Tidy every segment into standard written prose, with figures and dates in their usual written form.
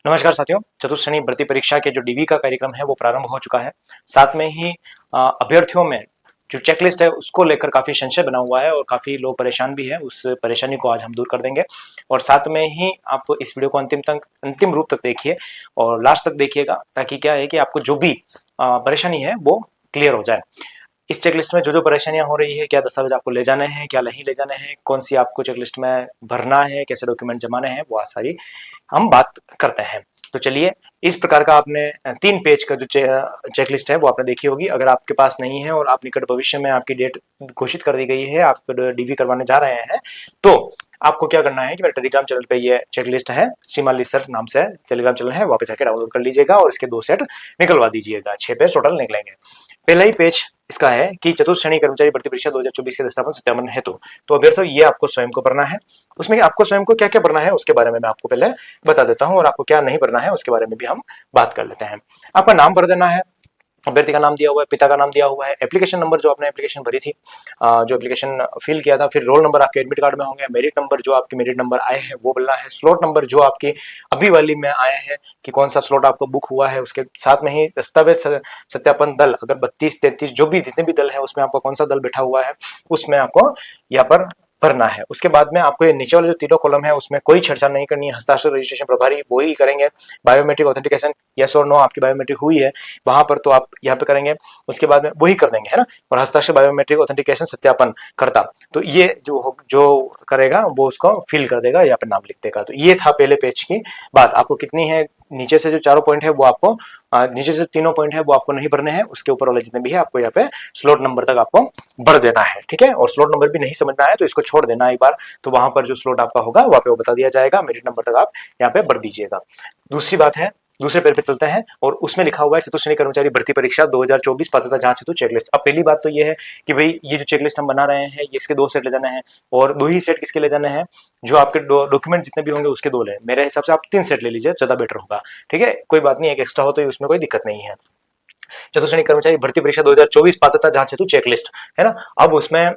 नमस्कार साथियों, चतुर्थ श्रेणी भर्ती परीक्षा के जो डीवी का कार्यक्रम है वो प्रारंभ हो चुका है। साथ में ही अभ्यर्थियों में जो चेकलिस्ट है उसको लेकर काफी संशय बना हुआ है और काफी लोग परेशान भी है। उस परेशानी को आज हम दूर कर देंगे और साथ में ही आप इस वीडियो को अंतिम रूप तक देखिए और लास्ट तक देखिएगा, ताकि क्या है कि आपको जो भी परेशानी है वो क्लियर हो जाए। इस चेकलिस्ट में जो जो परेशानियां हो रही है, क्या दस्तावेज आपको ले जाने हैं, क्या नहीं ले जाने हैं, कौन सी आपको चेकलिस्ट में भरना है, कैसे डॉक्यूमेंट जमाने हैं, वो सारी हम बात करते हैं। तो चलिए, इस प्रकार का आपने 3 पेज का जो चेकलिस्ट है वो आपने देखी होगी। अगर आपके पास नहीं है और आप निकट भविष्य में आपकी डेट घोषित कर दी गई है, आप डीवी करवाने जा रहे हैं, तो आपको क्या करना है कि मेरे टेलीग्राम चैनल पे ये चेकलिस्ट है, शिमाली सर नाम से टेलीग्राम चैनल है, वहां पे जाकर डाउनलोड कर लीजिएगा और इसके 2 सेट निकलवा दीजिएगा। 6 पेज टोटल निकलेंगे। पहला ही पेज इसका है कि चतुर्थ श्रेणी कर्मचारी भर्ती परीक्षा 2024 के दस्तावेज सत्यापन हेतु तो अभ्यर्थियों ये आपको स्वयं को भरना है। उसमें आपको स्वयं को क्या क्या भरना है उसके बारे में मैं आपको पहले बता देता हूं और आपको क्या नहीं भरना है उसके बारे में भी हम बात कर लेते हैं। आपका नाम भर देना है, अभ्यर्थी का नाम दिया हुआ है, पिता का नाम दिया हुआ है, एप्लीकेशन नंबर जो आपने एप्लीकेशन भरी थी, जो एप्लीकेशन फिल किया था, फिर रोल नंबर आपके एडमिट कार्ड में होंगे, मेरिट नंबर जो आपके मेरिट नंबर आए हैं वो बोलना है, स्लॉट नंबर जो आपकी अभी वाली में आए हैं कि कौन सा स्लॉट आपको बुक हुआ है, उसके साथ में ही दस्तावेज सत्यापन दल, अगर 32-33 जो भी जितने भी दल है उसमें आपका कौन सा दल बैठा हुआ है उसमें आपको यहाँ पर भरना है। उसके बाद में आपको ये नीचे वाले जो तीनों कॉलम है उसमें कोई छेड़छाड़ नहीं करनी है। हस्ताक्षर रजिस्ट्रेशन प्रभारी वो ही करेंगे। बायोमेट्रिक ऑथेंटिकेशन यस और नो आपकी बायोमेट्रिक हुई है वहां पर तो आप यहाँ पे करेंगे, उसके बाद में वही कर देंगे, है ना। और हस्ताक्षर बायोमेट्रिक ऑथेंटिकेशन सत्यापन करता तो ये जो करेगा वो उसको फिल कर देगा, यहाँ पे नाम लिख देगा। तो ये था पहले पेज की बात। आपको कितनी है, नीचे से जो 4 पॉइंट है वो आपको नीचे से 3 पॉइंट है वो आपको नहीं भरने हैं, उसके ऊपर वाले जितने भी है आपको यहाँ पे स्लॉट नंबर तक आपको भर देना है, ठीक है। और स्लॉट नंबर भी नहीं समझ में आया तो इसको छोड़ देना एक बार, तो वहां पर जो स्लॉट आपका होगा वहां पे वो बता दिया जाएगा, मेरिट नंबर तक आप यहाँ पे भर दीजिएगा। दूसरी बात है, दूसरे पेज पे चलते हैं और उसमें लिखा हुआ है चतुर्थ श्रेणी कर्मचारी भर्ती परीक्षा 2024 पात्रता जांच हेतु चेकलिस्ट। अब पहली बात तो ये है कि भाई ये जो चेकलिस्ट हम बना रहे हैं ये इसके 2 सेट ले जाने हैं और 2 ही सेट किसके ले जाने हैं, जो आपके डॉक्यूमेंट जितने भी होंगे उसके 2 ले। मेरे हिसाब से आप 3 सेट ले लीजिए, ज्यादा बेटर होगा, ठीक है। कोई बात नहीं, एक एक्स्ट्रा हो तो उसमें कोई दिक्कत नहीं है। चतुर्थ श्रेणी कर्मचारी भर्ती परीक्षा 2024 पात्रता जांच हेतु चेकलिस्ट है ना। अब उसमें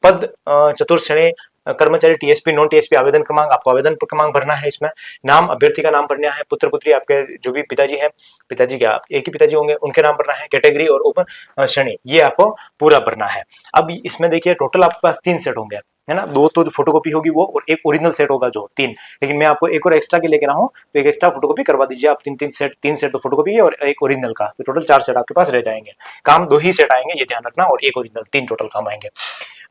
पद चतुर्थ श्रेणी कर्मचारी टीएसपी नॉन टीएसपी आवेदन क्रमांक, आपको आवेदन क्रमांक भरना है। इसमें नाम अभ्यर्थी का नाम भरना है, पुत्र पुत्री आपके जो भी पिताजी है, पिताजी क्या एक ही पिताजी होंगे उनके नाम भरना है, कैटेगरी और उप श्रेणी ये आपको पूरा भरना है। अब इसमें देखिए टोटल आपके पास 3 सेट होंगे, है ना। 2 तो फोटोकॉपी होगी वो और एक ओरिजिनल सेट होगा जो 3, लेकिन मैं आपको एक और एक्स्ट्रा के लेके रहा हूँ तो एक एक्स्ट्रा फोटोकॉपी करवा दीजिए आप। 3 सेट तो फोटोकॉपी है और एक ओरिजिनल का, तो टोटल 4 सेट आपके पास रह जाएंगे। काम 2 ही सेट आएंगे ये ध्यान रखना और एक ओरिजिनल, 3 टोटल काम आएंगे।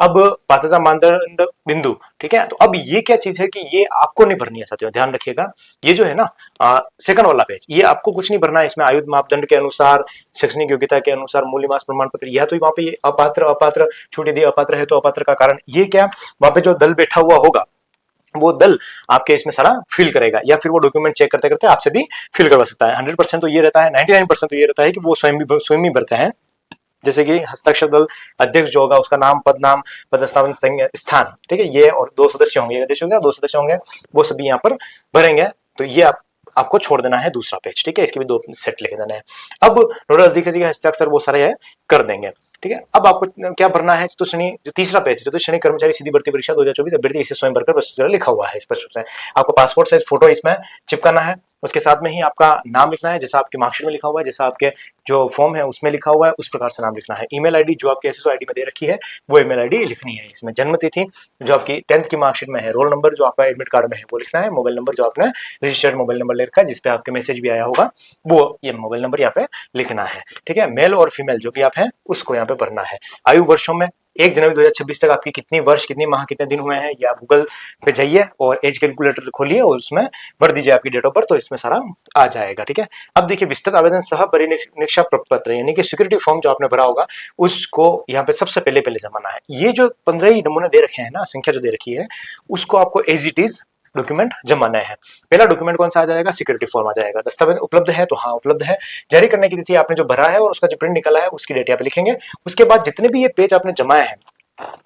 अब पात्रता मानदंड बिंदु, ठीक है। तो अब ये क्या चीज है कि ये आपको नहीं भरनी है साथियों, ध्यान रखिएगा। ये जो है ना सेकंड वाला पेज, ये आपको कुछ नहीं भरना है। इसमें आयु मापदंड के अनुसार, शैक्षणिक योग्यता के अनुसार, मूल्यमास प्रमाण पत्र, या तो वहां पे अपात्र छूट यदि अपात्र है तो अपात्र का कारण, ये क्या वहां पे जो दल बैठा हुआ होगा वो दल आपके इसमें सारा फिल करेगा, या फिर वो डॉक्यूमेंट चेक करते करते आपसे भी फिल करवा सकता है। 100% तो ये रहता है, 99% तो ये रहता है कि वो स्वयं ही भरते हैं। जैसे कि हस्ताक्षर दल अध्यक्ष जो होगा उसका नाम, पदनाम, पदस्थापन स्थान, ठीक है, ये और 2 सदस्य होंगे, अध्यक्ष होंगे 2 सदस्य होंगे, वो सभी यहाँ पर भरेंगे। तो ये आपको छोड़ देना है दूसरा पेज, ठीक है। इसके भी 2 सेट लिखे देने हैं। अब नोडल अधिकारी का हस्ताक्षर वो सारे कर देंगे, ठीक है। अब आपको क्या भरना है, तो जो तीसरा पेज तो श्रेणी कर्मचारी सीधी भर्ती परीक्षा 2024 अभ्यर्थी इसे स्वयं भरकर प्रस्तुत लिखा हुआ है स्पष्ट रूप से। आपको पासपोर्ट साइज फोटो इसमें चिपकाना है, उसके साथ में ही आपका नाम लिखना है जैसा आपके मार्कशीट में लिखा हुआ है, जैसा आपके जो फॉर्म है उसमें लिखा हुआ है उस प्रकार से नाम लिखना है। ईमेल आईडी जो आपके एसएसओ आईडी में दे रखी है वो ईमेल आईडी लिखनी है। इसमें जन्म तिथि जो आपकी 10th की मार्कशीट में है, रोल नंबर जो आपका एडमिट कार्ड में है वो लिखना है, मोबाइल नंबर जो आपने रजिस्टर्ड मोबाइल नंबर ले रखा है जिसपे आपके मैसेज भी आया होगा वो ये मोबाइल नंबर यहाँ पे लिखना है, ठीक है। मेल और फीमेल जो भी आप हैं उसको यहाँ पे भरना है। आयु वर्षों में 1 जनवरी 2026 तक आपकी कितनी वर्ष, कितनी माह, कितने दिन हुए हैं, या गूगल पे जाइए और एज कैलकुलेटर खोलिए और उसमें भर दीजिए आपकी डेट ऑफ बर्थ, तो इसमें सारा आ जाएगा, ठीक है। अब देखिए विस्तृत आवेदन सह परिनिरीक्षा पत्र यानी कि सिक्योरिटी फॉर्म जो आपने भरा होगा उसको यहाँ पे सबसे पहले जमाना है। ये जो 15 ही नमूने दे रखे हैं ना, संख्या जो दे रखी है उसको आपको एज इट इज डॉक्यूमेंट जमाना है। पहला डॉक्यूमेंट कौन सा आ जाएगा, सिक्योरिटी फॉर्म आ जाएगा। दस्तावेज उपलब्ध है तो हाँ उपलब्ध है। जारी करने की तिथि आपने जो भरा है और उसका जो प्रिंट निकला है उसकी डेट यहाँ पे लिखेंगे। उसके बाद जितने भी ये पेज आपने जमाए हैं,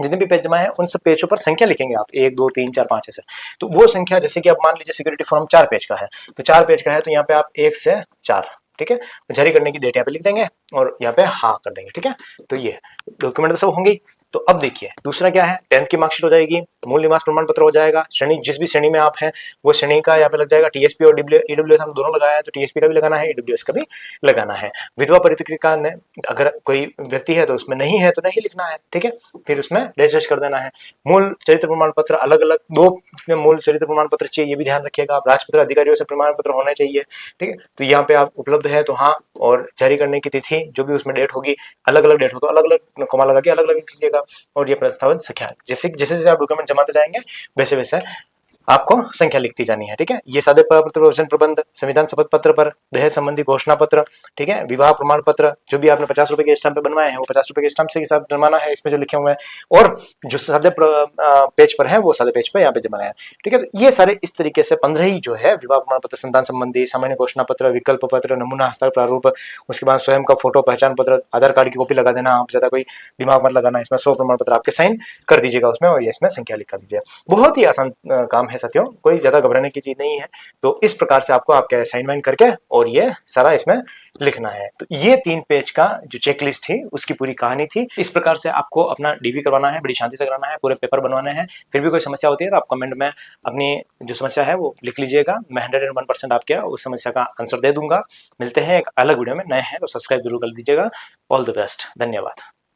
जितने भी पेज जमाए हैं उन सब पेजों पर संख्या लिखेंगे आप, 1 2 3 4 5 ऐसे। तो वो संख्या जैसे कि आप मान लीजिए सिक्योरिटी फॉर्म 4 पेज का है तो 4 पेज का है तो यहाँ पे आप 1 से 4, ठीक है, जारी करने की डेट यहाँ पे लिख देंगे और यहाँ पे हाँ कर देंगे, ठीक है। तो ये डॉक्यूमेंट तो सब होंगे। तो अब देखिए दूसरा क्या है, 10th की मार्कशीट हो जाएगी, मूल निवास प्रमाण पत्र हो जाएगा, श्रेणी जिस भी श्रेणी में आप हैं वो श्रेणी का यहाँ पे लग जाएगा। टीएसपी और ईडब्ल्यूएस हम दोनों लगाया है, तो टीएसपी का भी लगाना है, ईडब्ल्यूएस का भी लगाना है। विधवा परिपत्रिका ने अगर कोई व्यक्ति है तो उसमें नहीं है तो नहीं लिखना है, ठीक है, फिर उसमें डैश डैश कर देना है। मूल चरित्र प्रमाण पत्र अलग अलग दो मूल चरित्र प्रमाण पत्र चाहिए, ये भी ध्यान रखिएगा आप। राजपत्र अधिकारियों से प्रमाण पत्र होने चाहिए, ठीक है, तो यहाँ पे आप उपलब्ध है तो हाँ, और जारी करने की तिथि जो भी उसमें डेट होगी, अलग अलग डेट हो तो अलग अलग कोमा लगा के अलग अलग लिख लीजिएगा। और ये प्रस्तावन संख्या जैसे जैसे जैसे आप डॉक्यूमेंट जमाते जाएंगे वैसे वैसे आपको संख्या लिखती जानी है, ठीक है। ये सादे पत्र, वचन प्रबंध, संविधान शपथ पत्र पर दहेज संबंधी घोषणा पत्र, ठीक है, विवाह प्रमाण पत्र, जो भी आपने 50 रुपए के स्टाम्प पे बनवाए हैं वो 50 रुपए के स्टाम्प से साथ जमाना है इसमें जो लिखे हुए हैं, और जो सादे पेज पर है वो सादे पेज पर यहाँ पे जमाना है, ठीक है। तो ये सारे इस तरीके से 15 ही जो है विवाह प्रमाण पत्र, संतान संबंधी, सामान्य घोषणा पत्र, विकल्प पत्र, नमूना हस्ताक्षर प्रारूप, उसके बाद स्वयं का फोटो, पहचान पत्र, आधार कार्ड की कॉपी लगा देना, आप ज्यादा कोई दिमाग मत लगाना, इसमें 100 प्रमाण पत्र आपके साइन कर दीजिएगा उसमें, और ये इसमें संख्या लिखा दीजिए। बहुत ही आसान काम है साथियों, कोई ज्यादा घबराने की चीज नहीं है। तो इस प्रकार से आपको आपके असाइनमेंट करके और ये सारा इसमें लिखना है। तो ये 3 पेज का जो चेकलिस्ट थी उसकी पूरी कहानी थी। इस प्रकार से आपको अपना डीबी करवाना है, बड़ी शांति से कराना है, पूरे पेपर बनवाने हैं। फिर भी कोई समस्या होती है तो आप कमेंट में अपनी जो समस्या है वो लिख लीजिएगा, मैं 101% आपके उस समस्या का आंसर दे दूंगा। मिलते हैं एक अलग वीडियो में, नए हैं तो सब्सक्राइब जरूर कर दीजिएगा। ऑल द बेस्ट, धन्यवाद।